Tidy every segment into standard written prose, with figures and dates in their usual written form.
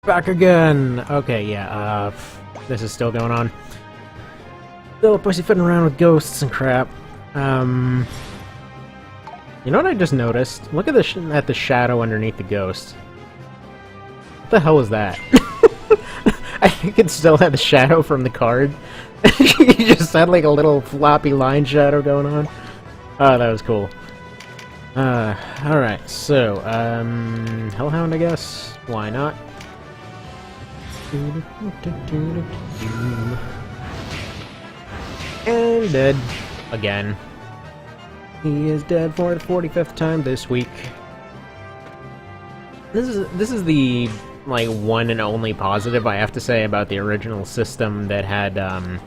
Back again! Okay, yeah, this is still going on. Still pussyfooting around with ghosts and crap. You know what I just noticed? Look at the shadow underneath the ghost. What the hell was that? I think it still had the shadow from the card. You just had like a little floppy line shadow going on. Oh, that was cool. Alright, so, Hellhound, I guess? Why not? And dead. Again. He is dead for the 45th time this week. This is the, like, one and only positive I have to say about the original system that had, the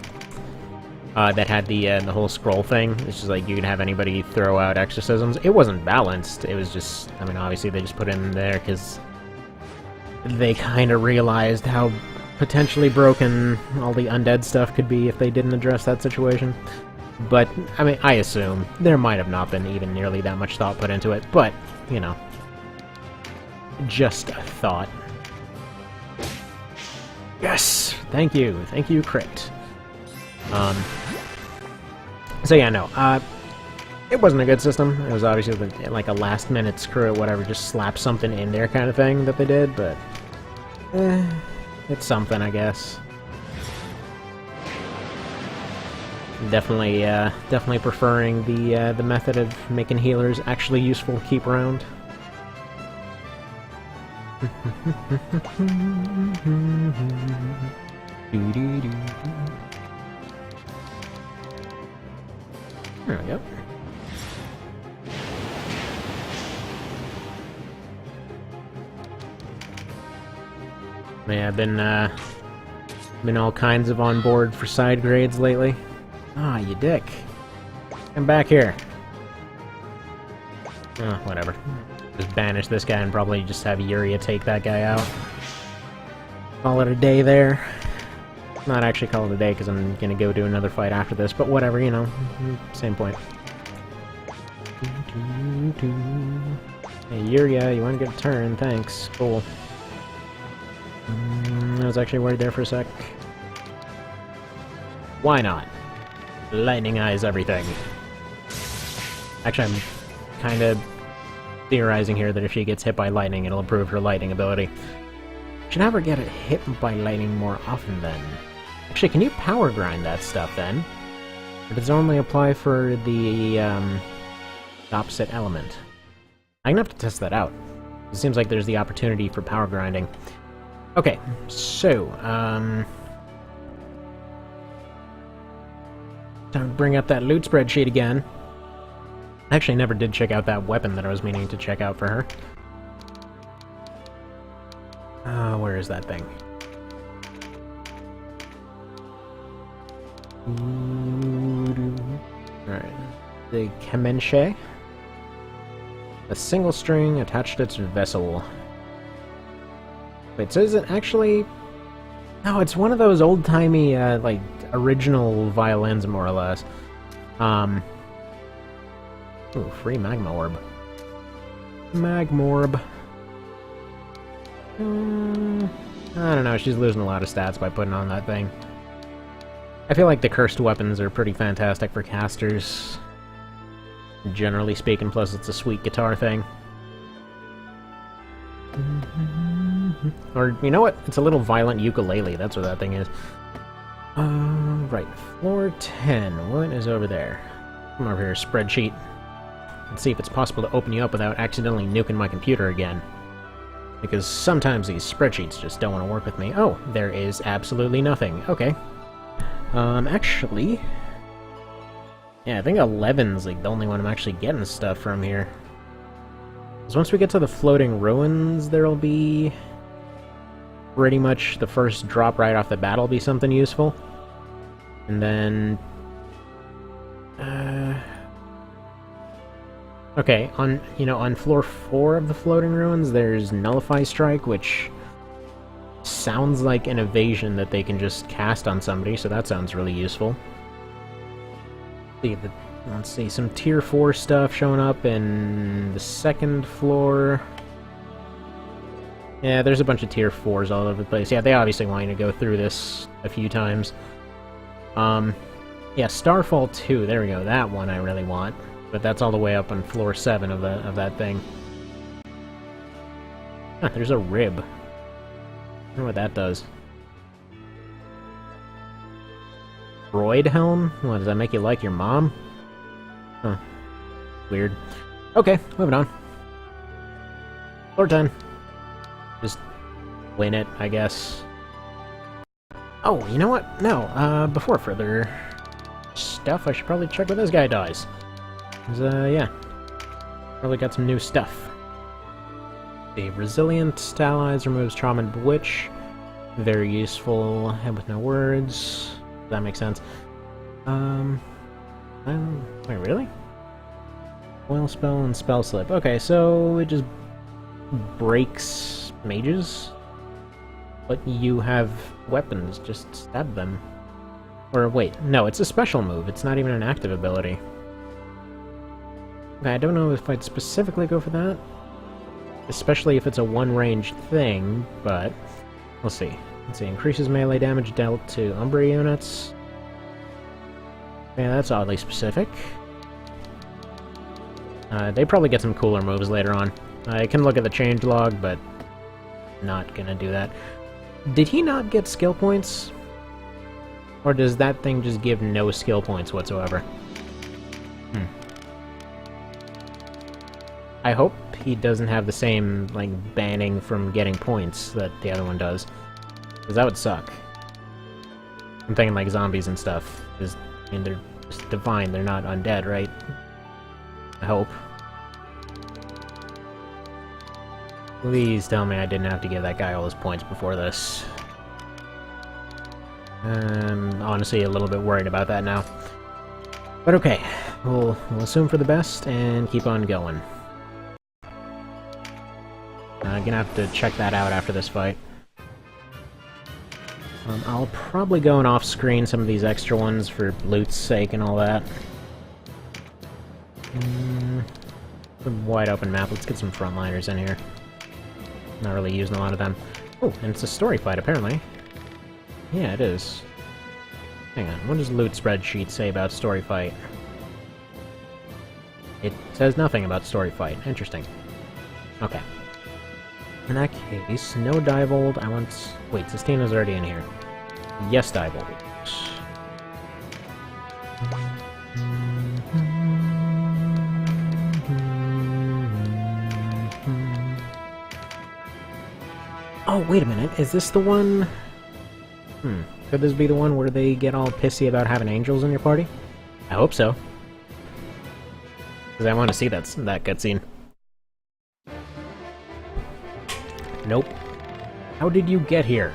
whole scroll thing. It's just like you can have anybody throw out exorcisms. It wasn't balanced. It was just, I mean, obviously they just put it in there because they kind of realized how potentially broken all the undead stuff could be if they didn't address that situation. But, I mean, I assume there might have not been even nearly that much thought put into it, but, you know, just a thought. Yes! Thank you, crit. So yeah, no, it wasn't a good system. It was obviously like a last-minute screw it, whatever, just slap something in there kind of thing that they did, but it's something, I guess. Definitely preferring the method of making healers actually useful to keep around. There we go. Yeah, I've been all kinds of on board for side grades lately. Ah, you dick. Come back here. Oh, whatever. Just banish this guy and probably just have Yuria take that guy out. Call it a day there. Not actually call it a day because I'm gonna go do another fight after this, but whatever, you know. Same point. Hey, Yuria, you want to get a turn? Thanks. Cool. I was actually worried there for a sec. Why not? Lightning eyes everything. Actually, I'm kind of theorizing here that if she gets hit by lightning, it'll improve her lightning ability. Should have her get hit by lightning more often then. Actually, can you power grind that stuff then? Or does it only apply for the opposite element? I'm gonna have to test that out. It seems like there's the opportunity for power grinding. Okay, so, time to bring up that loot spreadsheet again. I actually never did check out that weapon that I was meaning to check out for her. Where is that thing? Alright. The Kemenche. A single string attached to its vessel. Wait, so is it actually... No, it's one of those old-timey, like, original violins, more or less. Ooh, free Magma Orb. Magmorb. I don't know, she's losing a lot of stats by putting on that thing. I feel like the cursed weapons are pretty fantastic for casters, generally speaking, plus it's a sweet guitar thing. Or, you know what? It's a little violent ukulele, that's what that thing is. Right, floor 10, what is over there? Come over here, spreadsheet. Let's see if it's possible to open you up without accidentally nuking my computer again. Because sometimes these spreadsheets just don't want to work with me. Oh, there is absolutely nothing. Okay. Actually... Yeah, I think 11's like the only one I'm actually getting stuff from here. Because once we get to the floating ruins, there'll be... pretty much the first drop right off the bat will be something useful. And then... Okay, on floor 4 of the floating ruins, there's Nullify Strike, which sounds like an evasion that they can just cast on somebody, so that sounds really useful. Let's see, some tier 4 stuff showing up in the second floor. Yeah, there's a bunch of tier 4s all over the place. Yeah, they obviously want you to go through this a few times. Yeah, Starfall 2, there we go, that one I really want. But that's all the way up on floor 7 of that thing. Huh, there's a rib. I wonder what that does. Droid helm? What, does that make you like your mom? Huh. Weird. Okay, moving on. Floor 10. Just win it, I guess. Oh, you know what? No, before further stuff, I should probably check what this guy does. 'Cause, yeah. Probably got some new stuff. The Resilient Allies removes Trauma and Bewitch. Very useful. Head with no words. Does that make sense? Wait, really? Oil Spell and Spell Slip. Okay, so it just breaks mages? But you have weapons, just stab them. Or wait, no, it's a special move, it's not even an active ability. Okay, I don't know if I'd specifically go for that. Especially if it's a one-range thing, but we'll see. Let's see, increases melee damage dealt to Umbra units. Yeah, that's oddly specific. They probably get some cooler moves later on. I can look at the changelog, but not gonna do that. Did he not get skill points? Or does that thing just give no skill points whatsoever? I hope he doesn't have the same, like, banning from getting points that the other one does. Because that would suck. I'm thinking, like, zombies and stuff. Because, I mean, they're just divine, they're not undead, right? I hope. Please tell me I didn't have to give that guy all his points before this. I'm honestly a little bit worried about that now. But okay, we'll assume for the best and keep on going. I'm gonna have to check that out after this fight. I'll probably go and off-screen some of these extra ones for loot's sake and all that. A wide open map, let's get some frontliners in here. Not really using a lot of them. Oh, and it's a story fight, apparently. Yeah, it is. Hang on, what does loot spreadsheet say about story fight? It says nothing about story fight. Interesting. Okay. In that case, no Diebold. I want... Wait, Sistina's already in here. Yes, Diebold. Oh, wait a minute. Is this the one... Could this be the one where they get all pissy about having angels in your party? I hope so. Because I want to see that cutscene. Nope. How did you get here?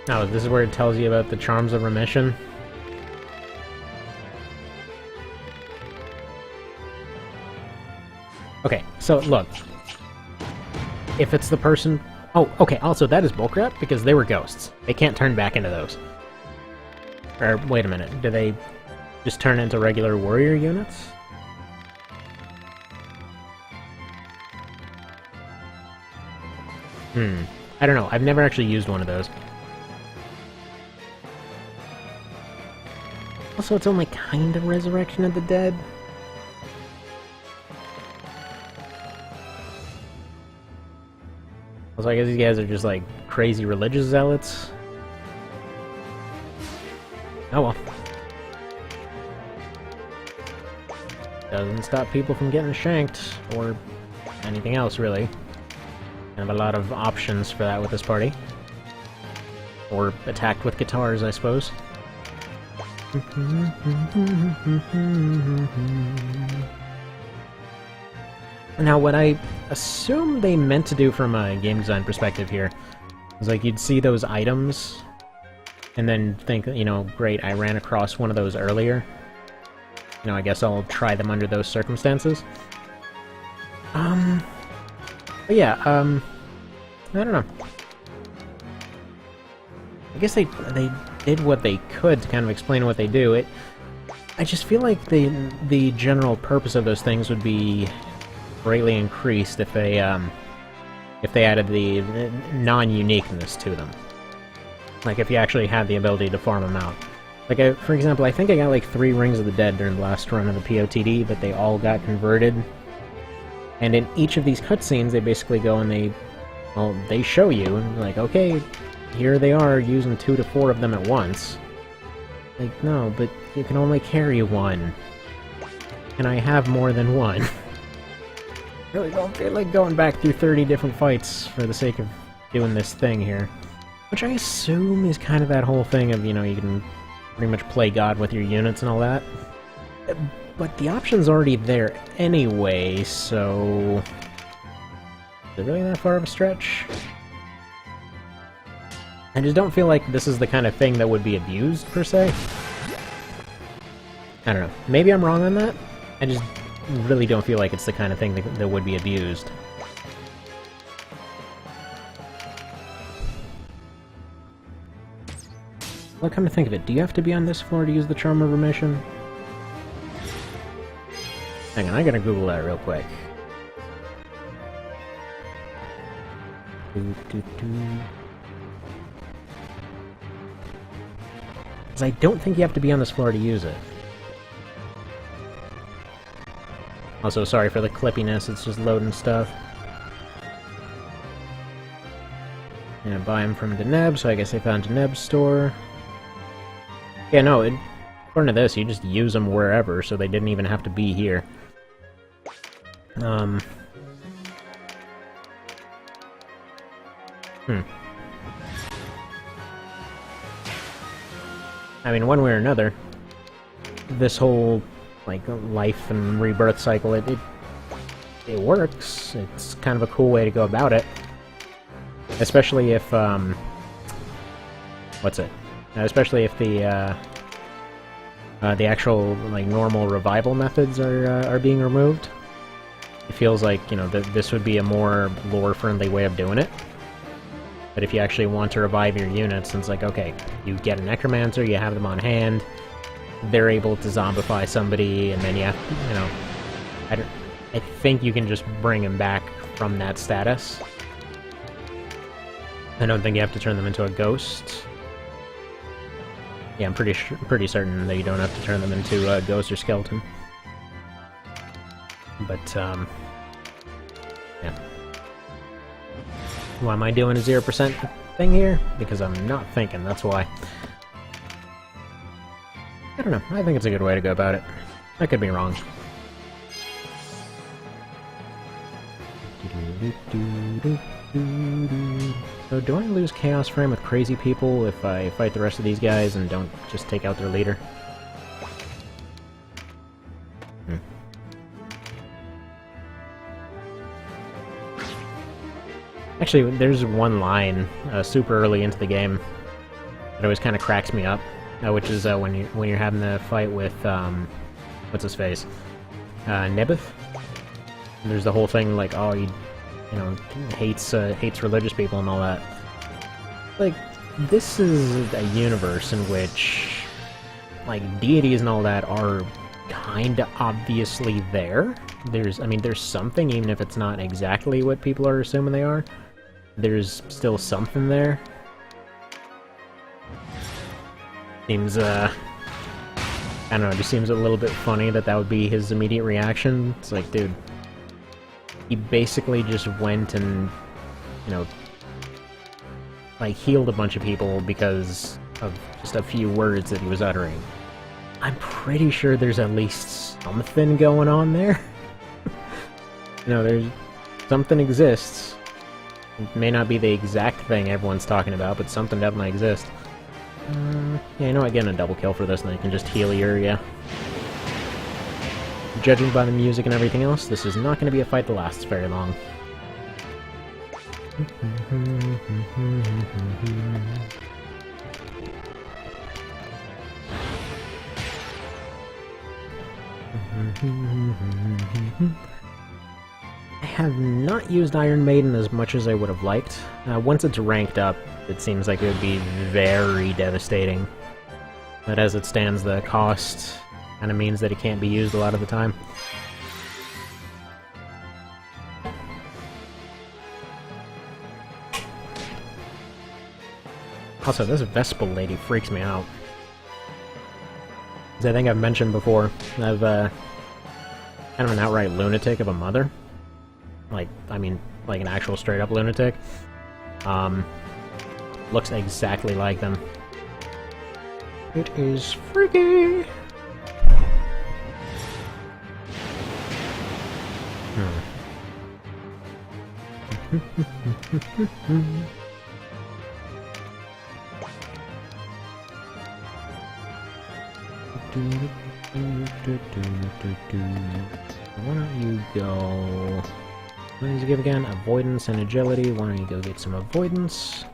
Oh, this is where it tells you about the Charms of Remission? Okay, so look. If it's the person... Oh, okay, also that is bullcrap, because they were ghosts. They can't turn back into those. Or, wait a minute, do they just turn into regular warrior units? I don't know, I've never actually used one of those. Also, it's only kind of Resurrection of the Dead. Also, I guess these guys are just, like, crazy religious zealots. Oh well. Doesn't stop people from getting shanked, or anything else, really. I have a lot of options for that with this party. Or attacked with guitars, I suppose. Now, what I assume they meant to do from a game design perspective here is, like, you'd see those items, and then think, you know, great, I ran across one of those earlier. You know, I guess I'll try them under those circumstances. But yeah, I don't know. I guess they did what they could to kind of explain what they do. I just feel like the general purpose of those things would be greatly increased if they added the non-uniqueness to them. Like, if you actually had the ability to farm them out. Like, for example, I think I got like 3 Rings of the Dead during the last run of the POTD, but they all got converted. And in each of these cutscenes, they basically go and they show you, and like, okay, here they are, using 2 to 4 of them at once. Like, no, but you can only carry 1. Can I have more than 1? Really don't feel like going back through 30 different fights for the sake of doing this thing here. Which I assume is kind of that whole thing of, you know, you can pretty much play God with your units and all that. But the option's already there anyway, so... Is it really that far of a stretch? I just don't feel like this is the kind of thing that would be abused, per se. I don't know. Maybe I'm wrong on that? I just really don't feel like it's the kind of thing that would be abused. Well, come to think of it, do you have to be on this floor to use the Charm of Remission? Hang on, I gotta Google that real quick. Because I don't think you have to be on this floor to use it. Also, sorry for the clippiness, it's just loading stuff. Yeah, buy them from Deneb, so I guess I found Deneb's store. Yeah, no, according to this, you just use them wherever, so they didn't even have to be here. I mean, one way or another, this whole, like, life and rebirth cycle, it works. It's kind of a cool way to go about it. Especially if, especially if the actual, like, normal revival methods are being removed. It feels like, you know, this would be a more lore-friendly way of doing it. But if you actually want to revive your units, it's like, okay, you get a Necromancer, you have them on hand, they're able to zombify somebody, and then you have to, you know... I think you can just bring them back from that status. I don't think you have to turn them into a ghost. Yeah, I'm pretty certain that you don't have to turn them into a ghost or skeleton. But, yeah. Why am I doing a 0% thing here? Because I'm not thinking, that's why. I don't know, I think it's a good way to go about it. I could be wrong. So do I lose Chaos Frame with crazy people if I fight the rest of these guys and don't just take out their leader? Actually, there's one line super early into the game that always kind of cracks me up, which is when you're having the fight with what's his face, Nebith. And there's the whole thing like, oh, you know, hates religious people and all that. Like, this is a universe in which, like, deities and all that are kinda obviously there. There's something, even if it's not exactly what people are assuming they are. There's still something there. Seems, I don't know, it just seems a little bit funny that would be his immediate reaction. It's like, dude, he basically just went and, you know, like, healed a bunch of people because of just a few words that he was uttering. I'm pretty sure there's at least something going on there. You know, there's... something exists. It may not be the exact thing everyone's talking about, but something definitely exists. Yeah, you know what, getting a double kill for this, and then you can just heal your area. Judging by the music and everything else, this is not going to be a fight that lasts very long. I have not used Iron Maiden as much as I would have liked. Once it's ranked up, it seems like it would be very devastating. But as it stands, the cost kind of means that it can't be used a lot of the time. Also, this Vespel lady freaks me out. As I think I've mentioned before, I've kind of an outright lunatic of a mother. Like, I mean, like an actual straight-up lunatic. Looks exactly like them. It is freaky! Why don't you go... What does it give again? Avoidance and agility. Why don't you go get some avoidance?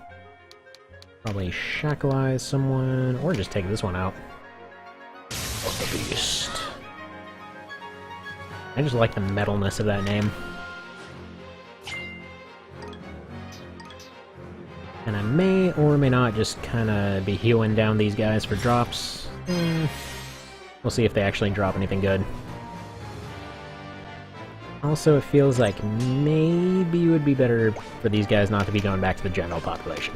Probably shackleize someone, or just take this one out. Oh, the beast. I just like the metalness of that name. And I may or may not just kind of be hewing down these guys for drops. We'll see if they actually drop anything good. Also, it feels like maybe it would be better for these guys not to be going back to the general population.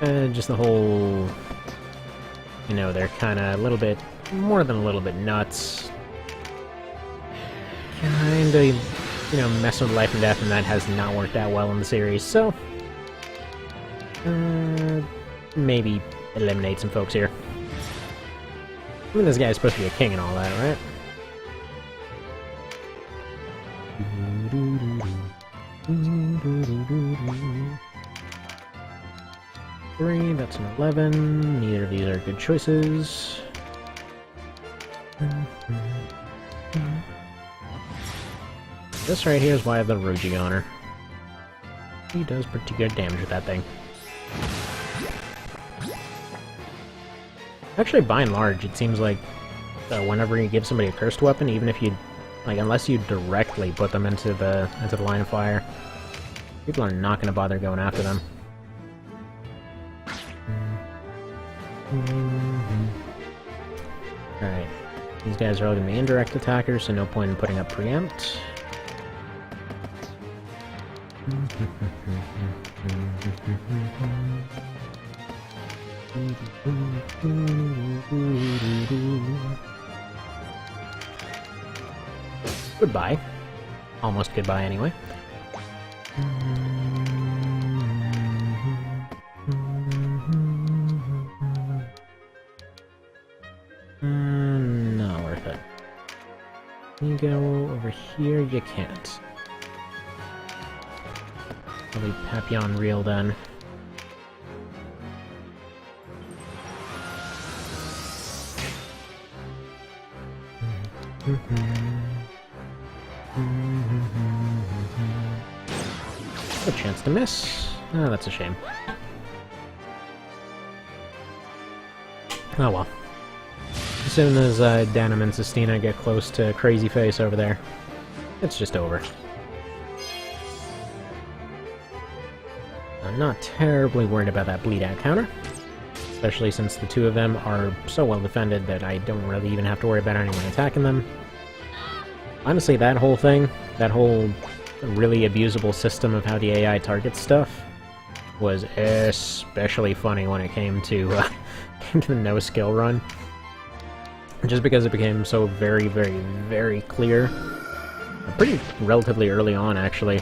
Just the whole... You know, they're kind of a little bit... more than a little bit nuts. Kinda, you know, messing with life and death, and that has not worked out well in the series, so... maybe eliminate some folks here. I mean, this guy's supposed to be a king and all that, right? 3, that's an 11. Neither of these are good choices. This right here is why I have the Roji on her. He does pretty good damage with that thing. Actually, by and large, it seems like whenever you give somebody a cursed weapon, even if you, like, unless you directly put them into the line of fire, people are not going to bother going after them. Alright, these guys are all going to be indirect attackers, so no point in putting up preempt. Goodbye. Almost goodbye, anyway. Not worth it. You go over here, you can't. Probably Papillon Reel then. A chance to miss. Oh, that's a shame. Oh well. As soon as Danim and Sistina get close to Crazy Face over there, it's just over. I'm not terribly worried about that bleed out counter, especially since the two of them are so well defended that I don't really even have to worry about anyone attacking them. Honestly, that whole thing, that whole really abusable system of how the AI targets stuff, was especially funny when it came to the no-skill run. Just because it became so very, very, very clear, pretty relatively early on actually,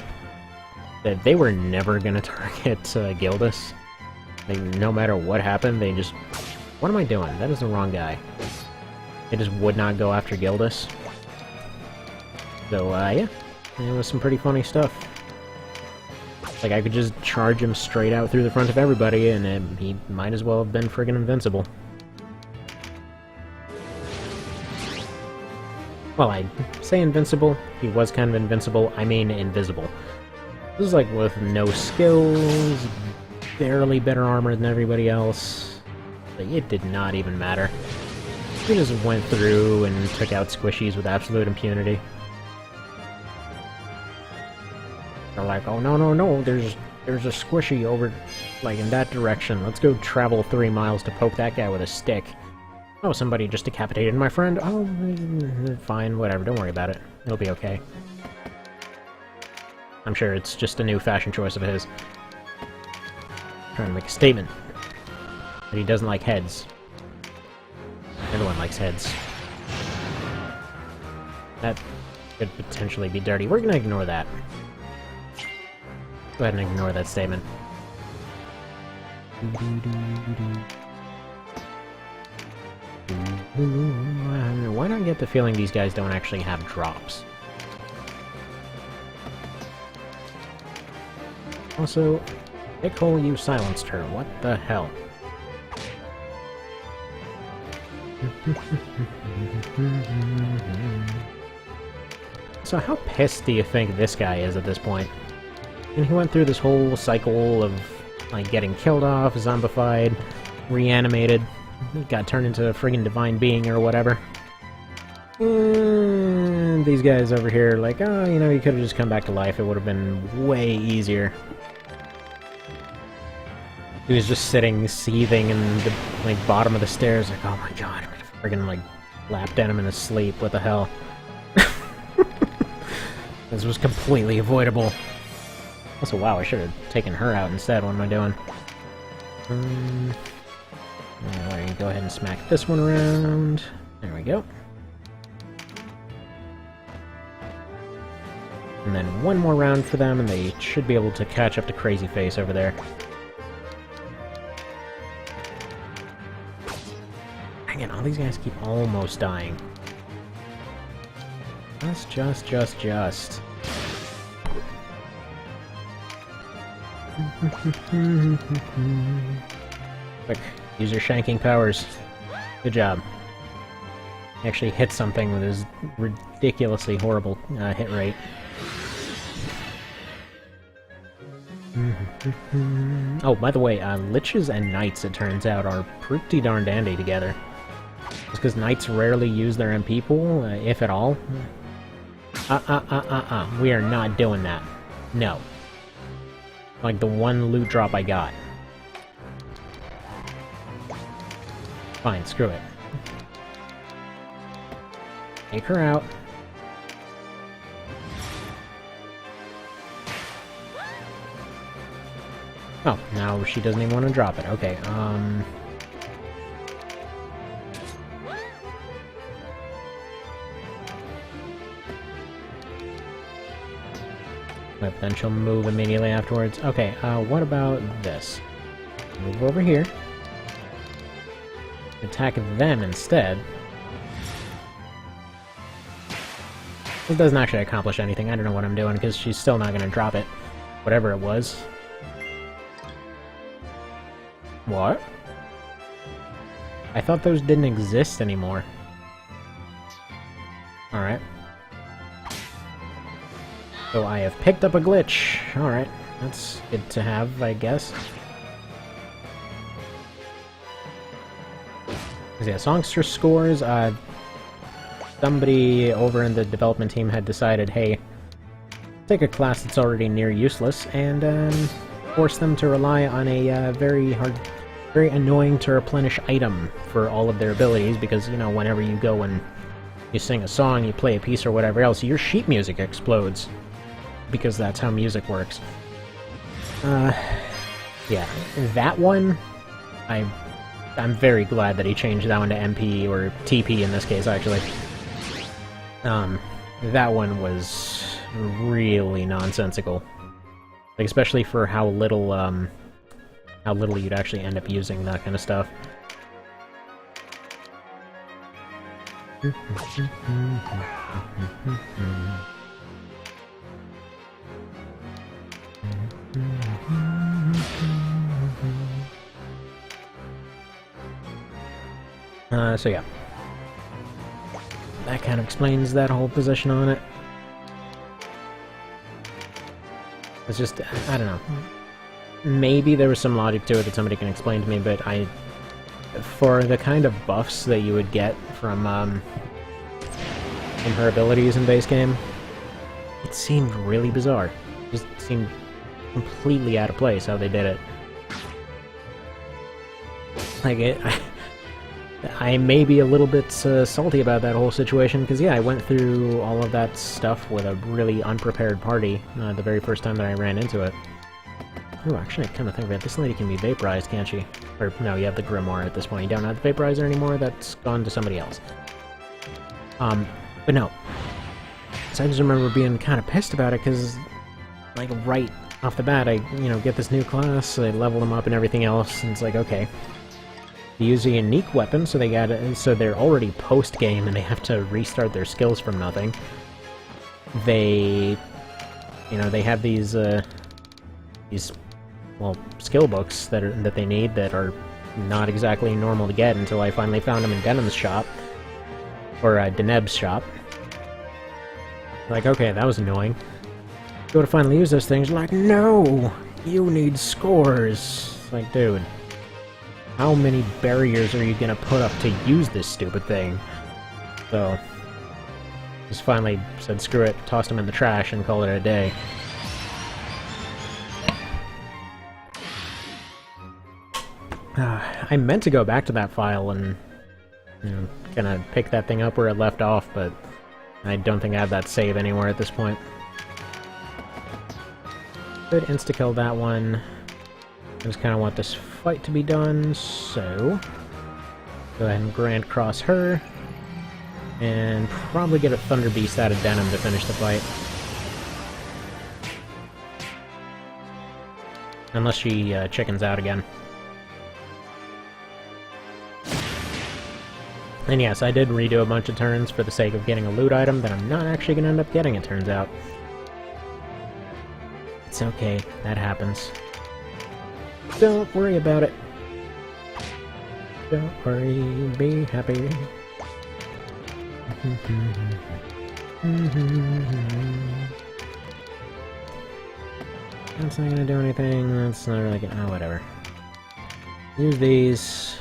that they were never going to target Gildas. Like, no matter what happened, they just... What am I doing? That is the wrong guy. They just would not go after Gildas. So, yeah. It was some pretty funny stuff. Like, I could just charge him straight out through the front of everybody, and he might as well have been friggin' invincible. Well, I say invincible. He was kind of invincible. I mean invisible. This is like with no skills, barely better armor than everybody else. Like, it did not even matter. He just went through and took out squishies with absolute impunity. They're like, oh no no no, there's a squishy over, like, in that direction. Let's go travel 3 miles to poke that guy with a stick. Oh, somebody just decapitated my friend. Oh, fine, whatever, don't worry about it. It'll be okay. I'm sure it's just a new fashion choice of his. Trying to make a statement. That he doesn't like heads. Everyone likes heads. That could potentially be dirty. We're gonna ignore that. Go ahead and ignore that statement. Why do I get the feeling these guys don't actually have drops? Also, Nicole, you silenced her. What the hell? So how pissed do you think this guy is at this point? And he went through this whole cycle of, like, getting killed off, zombified, reanimated, got turned into a friggin' divine being or whatever. And these guys over here like, oh, you know, you could've just come back to life, it would've been way easier. He was just sitting, seething in the, like, bottom of the stairs, like, oh my god, I'm gonna friggin', like, lap down him in his sleep, what the hell? This was completely avoidable. Also, wow, I should have taken her out instead. What am I doing? Let me go ahead and smack this one around. There we go. And then one more round for them, and they should be able to catch up to Crazy Face over there. Again, all these guys keep almost dying. Just. Quick, use your shanking powers. Good job. He actually hit something with his ridiculously horrible hit rate. Oh, by the way, liches and knights, it turns out, are pretty darn dandy together. Just because knights rarely use their MP pool, if at all. We are not doing that. No. Like the one loot drop I got. Fine, screw it. Take her out. Oh, now she doesn't even want to drop it. Okay, But then she'll move immediately afterwards. Okay, what about this? Move over here. Attack them instead. It doesn't actually accomplish anything. I don't know what I'm doing, because she's still not going to drop it. Whatever it was. What? I thought those didn't exist anymore. Alright. So I have picked up a glitch. Alright, that's good to have, I guess. Yeah, songster scores, somebody over in the development team had decided, hey, take a class that's already near useless and force them to rely on a very annoying to replenish item for all of their abilities, because, you know, whenever you go and you sing a song, you play a piece or whatever else, your sheet music explodes. Because that's how music works. Yeah, that one, I'm very glad that he changed that one to MP, or TP in this case, actually. That one was really nonsensical. Like, especially for how little you'd actually end up using that kind of stuff. So yeah. That kind of explains that whole position on it. It's just, I don't know. Maybe there was some logic to it that somebody can explain to me, but for the kind of buffs that you would get from her abilities in base game, it seemed really bizarre. It just seemed completely out of place how they did it. Like, I may be a little bit salty about that whole situation, because yeah, I went through all of that stuff with a really unprepared party the very first time that I ran into it. Ooh, actually, I kind of think of it. This lady can be vaporized, can't she? Or, no, you have the Grimoire at this point. You don't have the vaporizer anymore, that's gone to somebody else. But no. So I just remember being kind of pissed about it, because, like, right off the bat, I, get this new class, I level them up and everything else, and it's like, okay. They use a unique weapon, so they're already post-game, and they have to restart their skills from nothing. They, they have these, well, skill books that they need that are not exactly normal to get until I finally found them in Denim's shop. Or, Deneb's shop. Like, okay, that was annoying. Go to finally use those things, like, no! You need scores! Like, dude. How many barriers are you gonna put up to use this stupid thing? So, just finally said screw it, tossed him in the trash, and called it a day. I meant to go back to that file and, kind of pick that thing up where it left off, but I don't think I have that save anywhere at this point. Could insta-kill that one. I just kind of want this fight to be done, so go ahead and Grand Cross her, and probably get a Thunder Beast out of Denim to finish the fight. Unless she chickens out again. And yes, I did redo a bunch of turns for the sake of getting a loot item that I'm not actually going to end up getting, it turns out. It's okay, that happens. Don't worry about it. Don't worry, be happy. That's not gonna do anything, that's not really gonna... oh, whatever. Use these.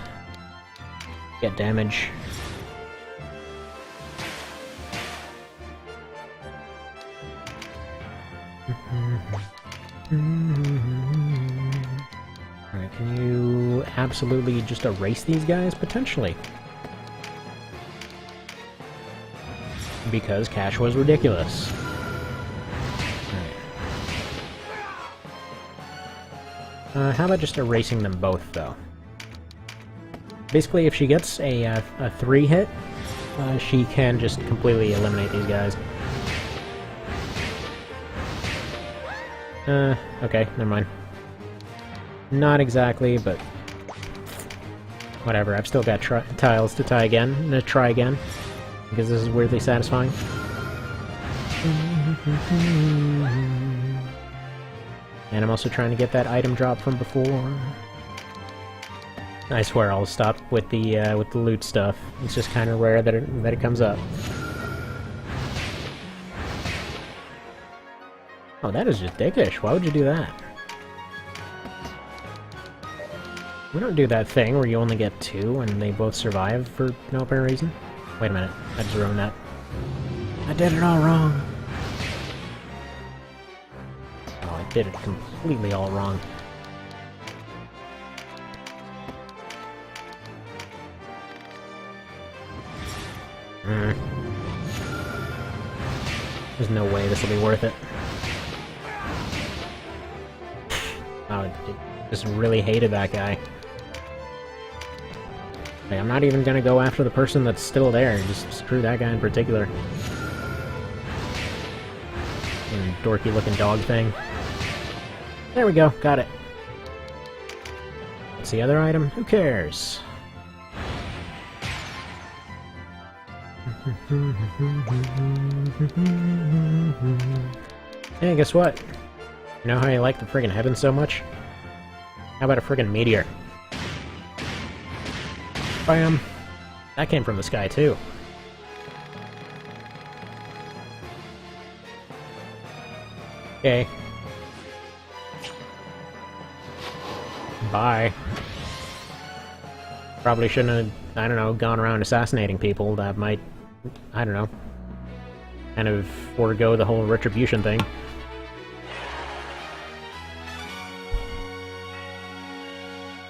Get damage. Alright, can you absolutely just erase these guys? Potentially. Because cash was ridiculous. Alright. How about just erasing them both, though? Basically, if she gets a 3-hit, she can just completely eliminate these guys. Okay, never mind. Not exactly, but... whatever, I've still got tiles to try again, because this is weirdly satisfying. And I'm also trying to get that item drop from before. I swear I'll stop with the loot stuff. It's just kind of rare that it comes up. Oh, that is just dickish. Why would you do that? We don't do that thing where you only get 2 and they both survive for no apparent reason. Wait a minute, I just ruined that. I did it all wrong. Oh, I did it completely all wrong. There's no way this will be worth it. Oh, I just really hated that guy. Like, I'm not even gonna go after the person that's still there, just screw that guy in particular. And dorky looking dog thing. There we go, got it. What's the other item? Who cares? Hey, guess what? You know how you like the friggin' heavens so much? How about a friggin' meteor? Bam! That came from the sky, too. Okay. Bye. Probably shouldn't have, I don't know, gone around assassinating people. That might, I don't know, kind of forego the whole retribution thing.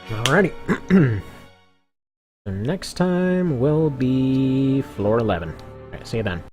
Alrighty. So next time will be floor 11. Alright, see you then.